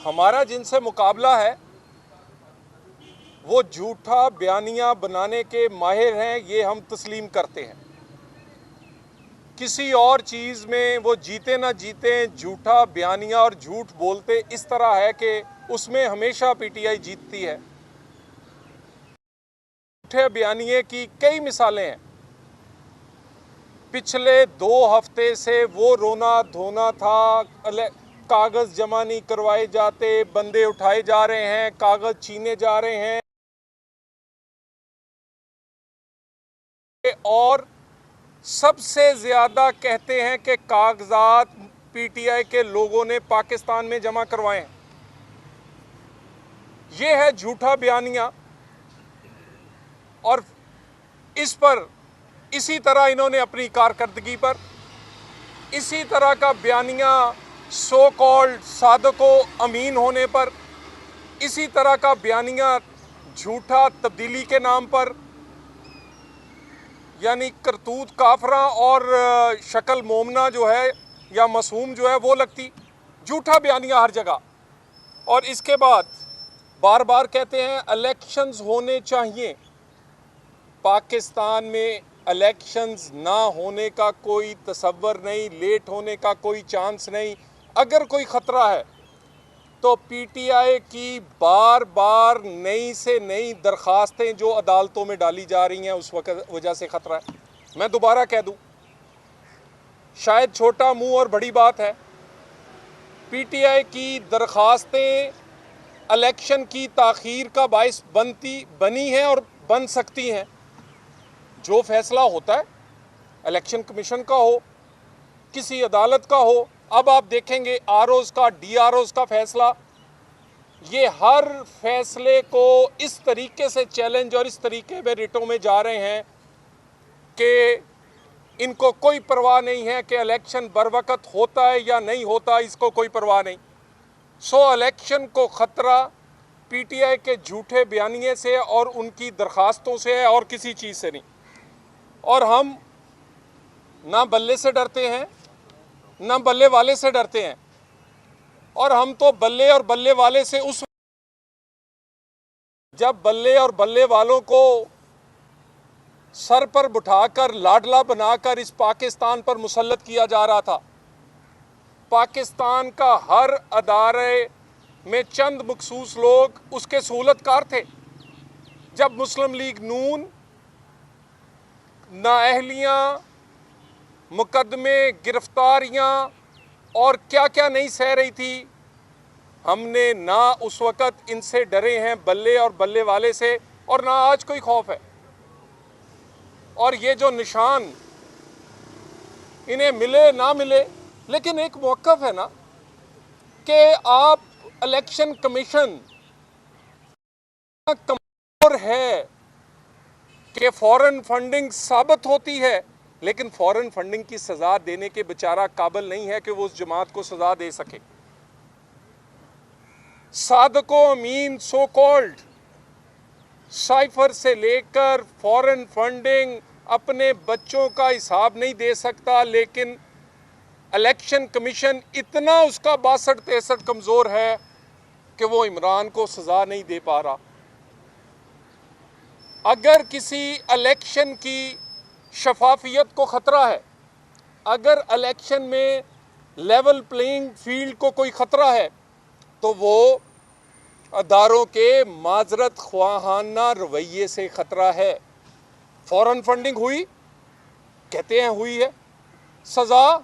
हमारा जिनसे मुकाबला है वो झूठा बयानिया बनाने के माहिर हैं, ये हम तस्लीम करते हैं। किसी और चीज़ में वो जीते ना जीते, झूठा बयानिया और झूठ बोलते इस तरह है कि उसमें हमेशा पीटीआई जीतती है। झूठे बयानिए की कई मिसालें हैं। पिछले 2 हफ्ते से वो रोना धोना था, कागज़ जमा नहीं करवाए जाते, बंदे उठाए जा रहे हैं, कागज़ छीने जा रहे हैं और सबसे ज़्यादा कहते हैं कि कागजात पीटीआई के लोगों ने पाकिस्तान में जमा करवाए हैं। ये है झूठा बयानिया। और इस पर इसी तरह इन्होंने अपनी कारकर्दगी पर इसी तरह का बयानिया सो कॉल्ड सादको अमीन होने पर, इसी तरह का बयानिया झूठा तब्दीली के नाम पर, यानी करतूत काफरा और शक्ल मोमना जो है या मासूम जो है वो लगती, झूठा बयानिया हर जगह। और इसके बाद बार बार कहते हैं इलेक्शंस होने चाहिए। पाकिस्तान में इलेक्शंस ना होने का कोई तसव्वुर नहीं, लेट होने का कोई चांस नहीं। अगर कोई ख़तरा है तो पीटीआई की बार बार नई से नई दरख्वास्तें जो अदालतों में डाली जा रही हैं उस वजह से ख़तरा है। मैं दोबारा कह दूं, शायद छोटा मुंह और बड़ी बात है, पीटीआई की दरख्वास्तें इलेक्शन की ताख़ीर का बाइस बनी हैं और बन सकती हैं। जो फैसला होता है इलेक्शन कमीशन का हो, किसी अदालत का हो, अब आप देखेंगे आरओज़ का, डीआरओज़ का फैसला, ये हर फैसले को इस तरीके से चैलेंज और इस तरीके में रिटों में जा रहे हैं कि इनको कोई परवाह नहीं है कि इलेक्शन बरवकत होता है या नहीं होता, इसको कोई परवाह नहीं। सो इलेक्शन को ख़तरा पीटीआई के झूठे बयानिए से और उनकी दरख्वास्तों से है और किसी चीज़ से नहीं। और हम ना बल्ले से डरते हैं ना बल्ले वाले से डरते हैं। और हम तो बल्ले और बल्ले वाले से उस जब बल्ले और बल्ले वालों को सर पर बिठाकर लाडला बनाकर इस पाकिस्तान पर मुसल्लत किया जा रहा था। पाकिस्तान का हर अदारे में चंद मखसूस लोग उसके सहूलतकार थे। जब मुस्लिम लीग नून नाअहलियाँ, मुकदमे, गिरफ्तारियाँ और क्या क्या नहीं सह रही थी, हमने ना उस वक़्त इनसे डरे हैं बल्ले और बल्ले वाले से और ना आज कोई खौफ है। और ये जो निशान इन्हें मिले ना मिले, लेकिन एक मौक़िफ़ है ना कि आप इलेक्शन कमीशन कमज़ोर है कि फ़ॉरेन फंडिंग साबित होती है, लेकिन फ़ॉरेन फंडिंग की सज़ा देने के बेचारा काबिल नहीं है कि वो उस जमात को सज़ा दे सके। सादको अमीन सो कॉल्ड साइफर से लेकर फ़ॉरेन फंडिंग अपने बच्चों का हिसाब नहीं दे सकता, लेकिन इलेक्शन कमीशन इतना उसका 62-63 कमज़ोर है कि वो इमरान को सज़ा नहीं दे पा रहा। अगर किसी इलेक्शन की शफाफियत को ख़तरा है, अगर इलेक्शन में लेवल प्लेइंग फील्ड को कोई ख़तरा है, तो वो अदारों के माजरत ख्वाहाना रवैये से ख़तरा है। फ़ॉरेन फंडिंग हुई, कहते हैं हुई है, सज़ा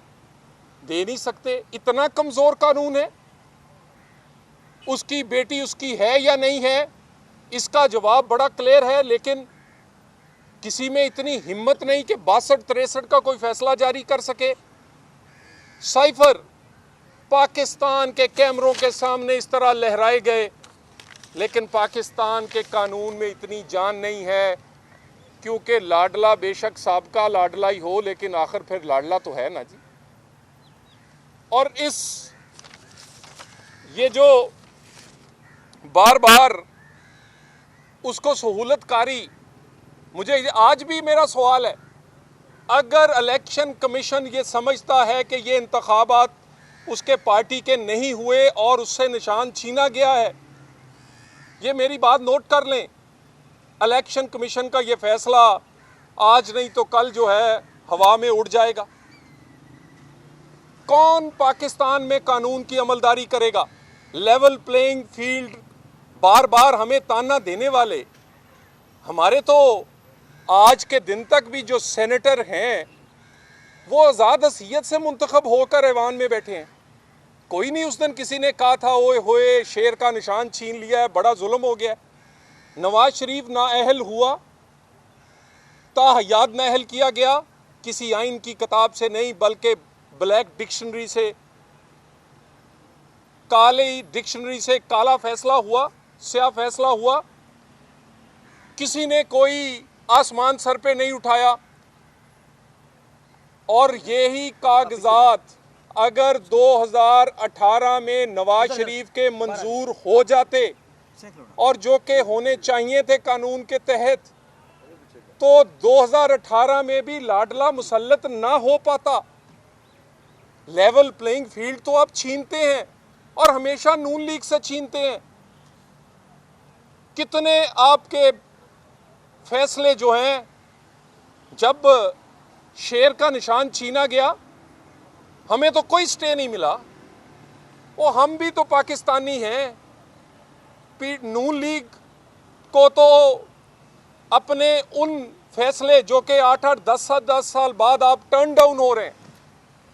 दे नहीं सकते, इतना कमज़ोर कानून है। उसकी बेटी उसकी है या नहीं है, इसका जवाब बड़ा क्लियर है, लेकिन किसी में इतनी हिम्मत नहीं कि 62-63 का कोई फैसला जारी कर सके। साइफर पाकिस्तान के कैमरों के सामने इस तरह लहराए गए, लेकिन पाकिस्तान के कानून में इतनी जान नहीं है, क्योंकि लाडला बेशक साबका लाडला ही हो, लेकिन आखिर फिर लाडला तो है ना जी। और ये जो बार बार उसको सहूलतकारी, मुझे आज भी मेरा सवाल है, अगर इलेक्शन कमीशन ये समझता है कि ये इंतखाबात उसके पार्टी के नहीं हुए और उससे निशान छीना गया है। ये मेरी बात नोट कर लें। इलेक्शन कमीशन का ये फैसला आज नहीं तो कल जो है हवा में उड़ जाएगा। कौन पाकिस्तान में कानून की अमलदारी करेगा? लेवल प्लेइंग फील्ड बार बार हमें ताना देने वाले, हमारे तो आज के दिन तक भी जो सेनेटर हैं वो आज़ाद हसीयत से मुंतखब होकर ऐवान में बैठे हैं। कोई नहीं उस दिन किसी ने कहा था ओए होए शेर का निशान छीन लिया है, बड़ा जुल्म हो गया। नवाज शरीफ नाअहल हुआ, ताहयात नाअहल किया गया, किसी आइन की किताब से नहीं बल्कि ब्लैक डिक्शनरी से, काली डिक्शनरी से काला फैसला हुआ, स्याह फैसला हुआ। किसी ने कोई आसमान सर पे नहीं उठाया। और यही कागजात अगर 2018 में नवाज शरीफ के मंजूर हो जाते और जो के होने चाहिए थे कानून के तहत, तो 2018 में भी लाडला मुसल्लत ना हो पाता। लेवल प्लेइंग फील्ड तो आप छीनते हैं और हमेशा नून लीग से छीनते हैं। कितने आपके फैसले जो हैं, जब शेर का निशान छीना गया हमें तो कोई स्टे नहीं मिला। वो हम भी तो पाकिस्तानी हैं। नून लीग को तो अपने उन फैसले जो कि 8-8 10 साल बाद आप टर्न डाउन हो रहे हैं,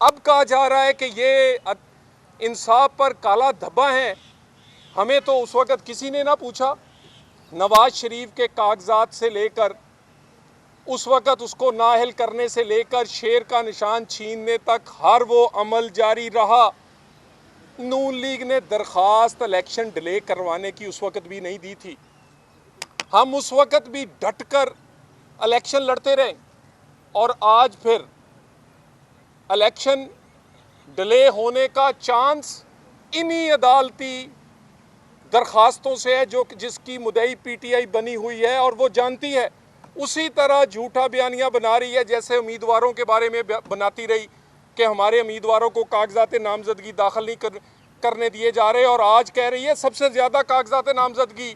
अब कहा जा रहा है कि ये इंसाफ पर काला धब्बा है। हमें तो उस वक़्त किसी ने ना पूछा। नवाज शरीफ के कागजात से लेकर उस वक़्त उसको नाअहल करने से लेकर शेर का निशान छीनने तक हर वो अमल जारी रहा। नून लीग ने दरख्वास्त इलेक्शन डिले करवाने की उस वक़्त भी नहीं दी थी। हम उस वक़्त भी डटकर इलेक्शन लड़ते रहे और आज फिर इलेक्शन डिले होने का चांस इन्हीं अदालती दरख्वास्तों से है जो जिसकी मुद्दई पीटीआई बनी हुई है और वो जानती है। उसी तरह झूठा बयानियाँ बना रही है जैसे उम्मीदवारों के बारे में बनाती रही कि हमारे उम्मीदवारों को कागजात नामजदगी दाखिल नहीं करने दिए जा रहे, और आज कह रही है सबसे ज़्यादा कागजात नामजदगी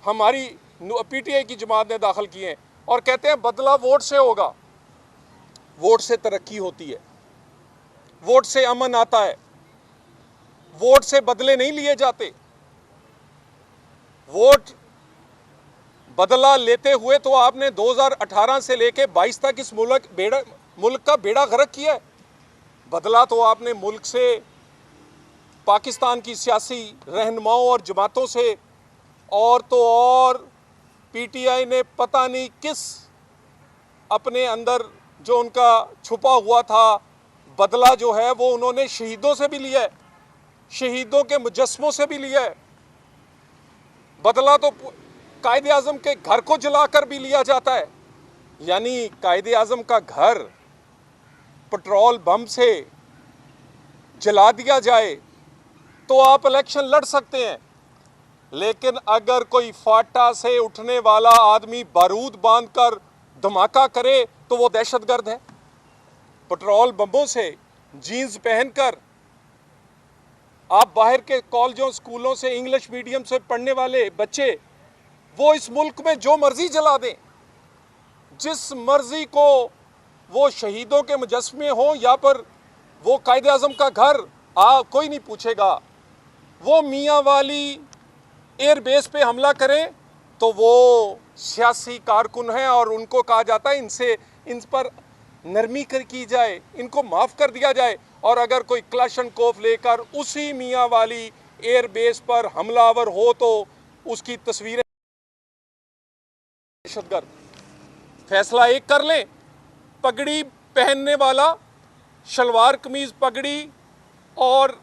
हमारी पीटीआई की जमात ने दाखिल किए हैं, और कहते हैं बदला वोट से होगा। वोट से तरक्की होती है, वोट से अमन आता है, वोट से बदले नहीं लिए जाते। वोट बदला लेते हुए तो आपने 2018 से लेके 22 तक इस मुल्क का बेड़ा गर्क किया है। बदला तो आपने मुल्क से, पाकिस्तान की सियासी रहनुमाओं और जमातों से, और तो और पीटीआई ने पता नहीं किस अपने अंदर जो उनका छुपा हुआ था बदला जो है वो उन्होंने शहीदों से भी लिया है, शहीदों के मुजस्समों से भी लिया है। बदला तो कायदे आज़म के घर को जलाकर भी लिया जाता है। यानी कायदे आज़म का घर पेट्रोल बम से जला दिया जाए तो आप इलेक्शन लड़ सकते हैं, लेकिन अगर कोई फाटा से उठने वाला आदमी बारूद बांधकर धमाका करे तो वो दहशतगर्द है। पेट्रोल बमों से जीन्स पहनकर आप बाहर के कॉलेजों स्कूलों से इंग्लिश मीडियम से पढ़ने वाले बच्चे वो इस मुल्क में जो मर्जी जला दें, जिस मर्जी को, वो शहीदों के मुजस्समे हो या पर वो कायदे आज़म का घर, कोई नहीं पूछेगा। वो मियाँ वाली एयरबेस पे हमला करें तो वो सियासी कारकुन हैं और उनको कहा जाता है इन पर नरमी की जाए, इनको माफ़ कर दिया जाए। और अगर कोई क्लाशनकोफ लेकर उसी मियाँ वाली एयरबेस पर हमलावर हो तो उसकी तस्वीरें दहशतगर्द। फैसला एक कर लें, पगड़ी पहनने वाला, शलवार कमीज पगड़ी और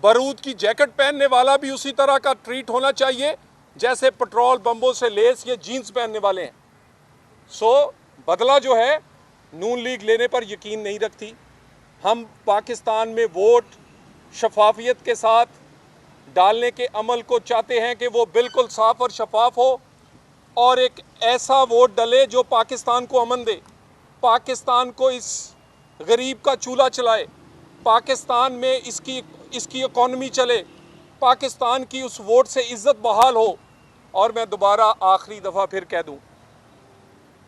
बारूद की जैकेट पहनने वाला भी उसी तरह का ट्रीट होना चाहिए जैसे पेट्रोल बम्बों से लेस या जीन्स पहनने वाले हैं। सो बदला जो है नून लीग लेने पर यकीन नहीं रखती। हम पाकिस्तान में वोट शफाफियत के साथ डालने के अमल को चाहते हैं कि वो बिल्कुल साफ और शफाफ हो और एक ऐसा वोट डले जो पाकिस्तान को अमन दे, पाकिस्तान को इस गरीब का चूल्हा चलाए, पाकिस्तान में इसकी इकॉनमी चले, पाकिस्तान की उस वोट से इज्जत बहाल हो। और मैं दोबारा आखिरी दफ़ा फिर कह दूं,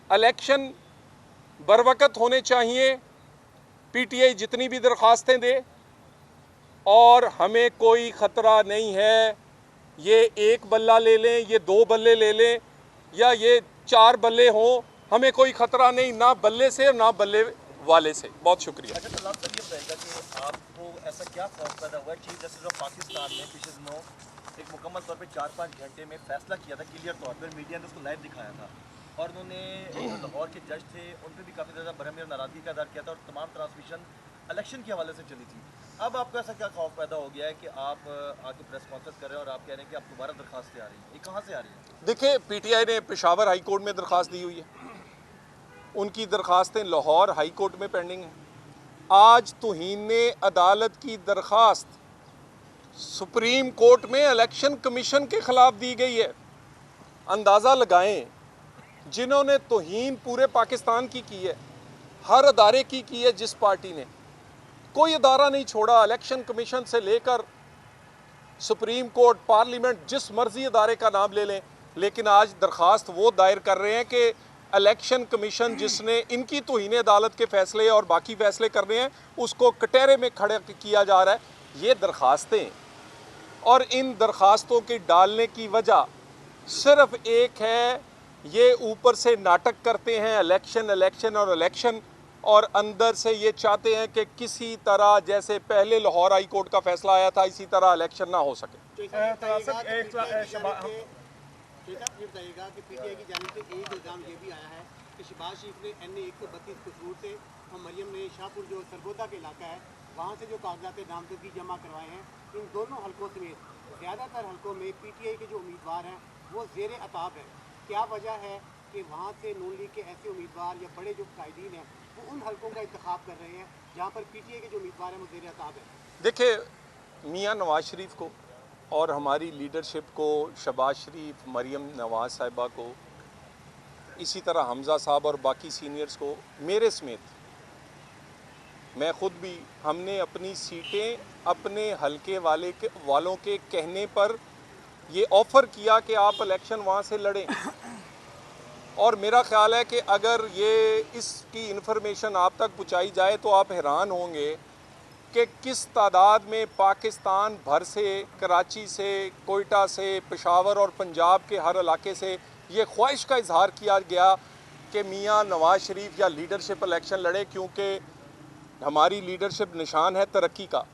इलेक्शन बरवकत होने चाहिए, पीटीआई जितनी भी दरख्वास्तें दे, और हमें कोई ख़तरा नहीं है ये एक बल्ला ले लें, ये 2 बल्ले ले लें, या ये 4 बल्ले हों, हमें कोई ख़तरा नहीं, ना बल्ले से ना बल्ले वाले से। बहुत शुक्रिया। अच्छा, तो लास्ट ये बताएगा कि आपको ऐसा क्या खौफ पैदा हुआ? चीफ जस्टिस ऑफ पाकिस्तान ने पिछले दिनों एक मुकम्मल तौर पे 4-5 घंटे में फैसला किया था, क्लियर तौर पर मीडिया ने उसको लाइव दिखाया था, और उन्होंने जो लाहौर के जज थे उन पर भी काफ़ी ज़्यादा बरहमी और नाराज़गी का इज़हार किया था, और तमाम ट्रांसमिशन इलेक्शन के हवाले से चली थी। अब आपको ऐसा क्या खौफ पैदा हो गया है कि आप आके प्रेस कॉन्फ्रेंस कर रहे हैं और आप कह रहे हैं कि आप दोबारा दरख्वास्तें आ रही हैं? ये कहाँ से आ रही है? देखिए, पीटीआई ने पेशावर हाई कोर्ट में दरख्वास्त दी हुई है, उनकी दरख्वास्तें लाहौर हाई कोर्ट में पेंडिंग हैं। आज तौहीन अदालत की दरख्वास्त सुप्रीम कोर्ट में इलेक्शन कमीशन के ख़िलाफ़ दी गई है। अंदाज़ा लगाएं, जिन्होंने तौहीन पूरे पाकिस्तान की है, हर अदारे की है, जिस पार्टी ने कोई अदारा नहीं छोड़ा, इलेक्शन कमीशन से लेकर सुप्रीम कोर्ट, पार्लियामेंट, जिस मर्जी अदारे का नाम ले लें, लेकिन आज दरख्वास्त वो दायर कर रहे हैं कि इलेक्शन कमीशन जिसने इनकी तौहीन अदालत के फ़ैसले और बाकी फ़ैसले करने हैं उसको कटहरे में खड़ा किया जा रहा है। ये दरख्वास्तें और इन दरख्वास्तों की डालने की वजह सिर्फ एक है, ये ऊपर से नाटक करते हैं इलेक्शन इलेक्शन और इलेक्शन, और अंदर से ये चाहते हैं कि किसी तरह जैसे पहले लाहौर हाई कोर्ट का फैसला आया था इसी तरह इलेक्शन ना हो सके। बताइएगा कि पीटीआई की जानिब से एक इल्ज़ाम ये भी आया है कि शहबाज शरीफ ने NA 132 कसूर से और मरियम ने शाहपुर जो सरगोदा के इलाका है वहाँ से जो कागजात नामजदगी जमा करवाए हैं, इन दोनों हलकों समेत ज़्यादातर हलकों में पीटीआई के जो उम्मीदवार हैं वो ज़ेर अताब है। क्या वजह है कि वहाँ से नून लीग के ऐसे उम्मीदवार या बड़े जो कायदीन हैं वो उन हलकों का इंतखाब कर रहे हैं जहाँ पर पीटीआई के जो उम्मीदवार हैं वो ज़ेर अताब है? देखिए, मियाँ नवाज शरीफ को और हमारी लीडरशिप को, शहबाज शरीफ, मरियम नवाज साहिबा को, इसी तरह हमज़ा साहब और बाकी सीनियर्स को, मेरे समेत मैं ख़ुद भी, हमने अपनी सीटें अपने हलके वालों के कहने पर ये ऑफ़र किया कि आप इलेक्शन वहाँ से लड़ें। और मेरा ख़्याल है कि अगर ये इसकी इन्फॉर्मेशन आप तक पहुँचाई जाए तो आप हैरान होंगे कि किस तादाद में पाकिस्तान भर से, कराची से, कोयटा से, पेशावर और पंजाब के हर इलाके से ये ख्वाहिश का इजहार किया गया कि मियाँ नवाज शरीफ या लीडरशिप इलेक्शन लड़े, क्योंकि हमारी लीडरशिप निशान है तरक्की का।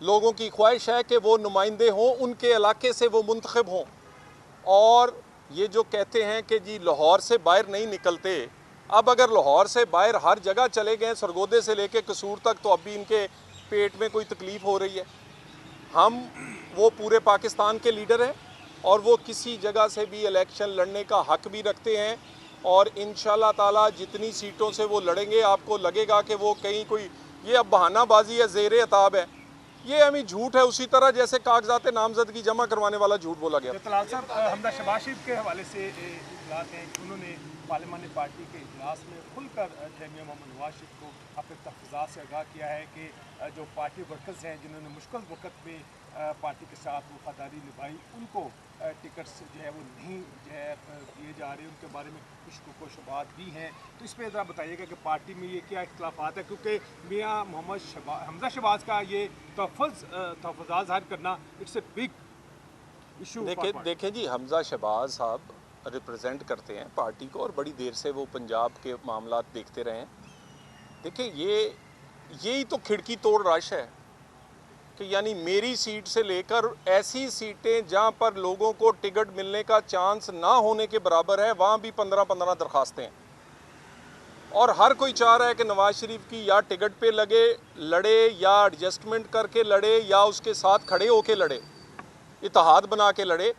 लोगों की ख्वाहिश है कि वो नुमाइंदे हों, उनके इलाके से वो मुंतखब हों। और ये जो कहते हैं कि जी लाहौर से बाहर नहीं निकलते, अब अगर लाहौर से बाहर हर जगह चले गए, सरगोदे से लेके कसूर तक, तो अभी इनके पेट में कोई तकलीफ़ हो रही है। हम वो पूरे पाकिस्तान के लीडर हैं और वो किसी जगह से भी इलेक्शन लड़ने का हक भी रखते हैं, और इंशाल्लाह ताला जितनी सीटों से वो लड़ेंगे आपको लगेगा कि वो कहीं कोई ये अब बहानाबाजी है, ज़ेर अताब है, ये हमें झूठ है, उसी तरह जैसे कागजात नामजदगी जमा करवाने वाला झूठ बोला गया। तलाल साहब, हमदा शहबाज शरीफ के हवाले से इतलात हैं कि उन्होंने पार्लियामानी पार्टी के इजलास में खुलकर मियां मोहम्मद नवाज शरीफ को अपने तहफ़्फ़ुज़ात से आगाह किया है कि जो पार्टी वर्कर्स हैं जिन्होंने मुश्किल वक्त में पार्टी के साथ वफादारी निभाई, उनको टिकट्स जो है वो नहीं जो है दिए जा रहे, उनके बारे में कुछ शुबात भी हैं। तो इस पर ज़रा बताइएगा कि पार्टी में ये क्या इख्तलाफात है, क्योंकि मियाँ मोहम्मद हमजा शहबाज का ये तहफ़्फ़ुज़ात ज़ाहिर करना इट्स ए बिग इशू। देखें जी, हमजा शहबाज साहब रिप्रेजेंट करते हैं पार्टी को और बड़ी देर से वो पंजाब के मामलात देखते रहे हैं। देखिए, यही तो खिड़की तोड़ रश है कि यानी मेरी सीट से लेकर ऐसी सीटें जहां पर लोगों को टिकट मिलने का चांस ना होने के बराबर है, वहां भी 15-15 दरखास्तें हैं, और हर कोई चाह रहा है कि नवाज शरीफ की या टिकट पे लड़े या एडजस्टमेंट करके लड़े या उसके साथ खड़े होके लड़े, इत्तेहाद बना के लड़े।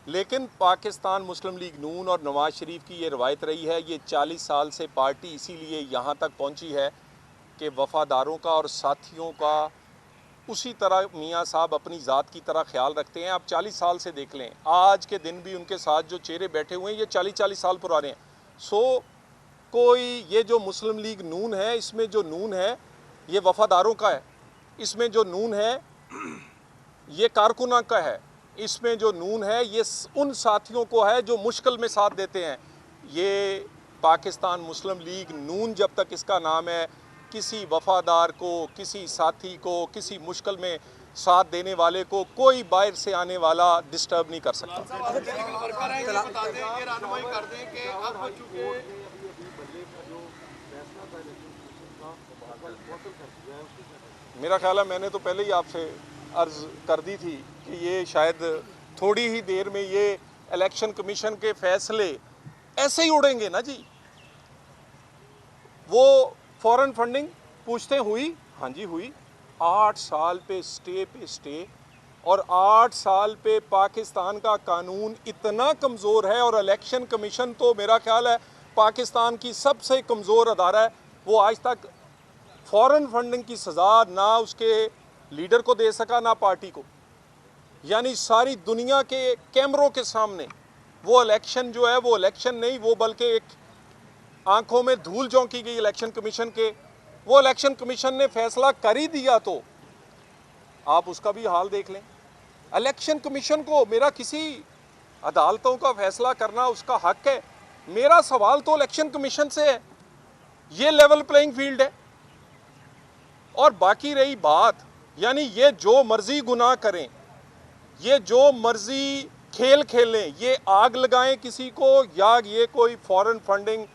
लेकिन पाकिस्तान मुस्लिम लीग नून और नवाज शरीफ की ये रवायत रही है, ये 40 साल से पार्टी इसीलिए यहाँ तक पहुँची है कि वफ़ादारों का और साथियों का उसी तरह मियाँ साहब अपनी ज़ात की तरह ख्याल रखते हैं। आप 40 साल से देख लें, आज के दिन भी उनके साथ जो चेहरे बैठे हुए हैं ये 40-40 साल पुराने हैं। सो कोई ये जो मुस्लिम लीग नून है, इसमें जो नून है ये वफादारों का है, इसमें जो नून है ये कारकुना का है, इसमें जो नून है ये उन साथियों को है जो मुश्किल में साथ देते हैं। ये पाकिस्तान मुस्लिम लीग नून जब तक इसका नाम है, किसी वफादार को, किसी साथी को, किसी मुश्किल में साथ देने वाले को कोई बाहर से आने वाला डिस्टर्ब नहीं कर सकता। मेरा ख्याल है मैंने तो पहले ही आपसे अर्ज कर दी थी कि ये शायद थोड़ी ही देर में ये इलेक्शन कमीशन के फैसले ऐसे ही उड़ेंगे ना जी। वो फॉरेन फंडिंग पूछते हुई, हाँ जी हुई, 8 साल पे स्टे और 8 साल पे पाकिस्तान का कानून इतना कमज़ोर है और इलेक्शन कमीशन तो मेरा ख्याल है पाकिस्तान की सबसे कमज़ोर अदारा है। वो आज तक फॉरेन फंडिंग की सज़ा ना उसके लीडर को दे सका ना पार्टी को, यानी सारी दुनिया के कैमरों के सामने वो इलेक्शन जो है वो इलेक्शन नहीं, वो बल्कि एक आंखों में धूल झोंकी गई इलेक्शन कमीशन के। वो इलेक्शन कमीशन ने फैसला कर ही दिया तो आप उसका भी हाल देख लें। इलेक्शन कमीशन को मेरा किसी अदालतों का फैसला करना उसका हक है। मेरा सवाल तो इलेक्शन कमीशन से है, ये लेवल प्लेइंग फील्ड है। और बाकी रही बात, यानी ये जो मर्जी गुनाह करें, ये जो मर्जी खेल खेलें, ये आग लगाएं किसी को या ये कोई फॉरेन फंडिंग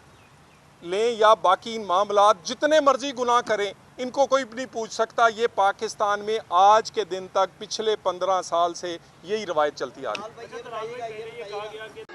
लें या बाकी मामलात जितने मर्जी गुनाह करें, इनको कोई नहीं पूछ सकता। ये पाकिस्तान में आज के दिन तक पिछले 15 साल से यही रवायत चलती आ रही है।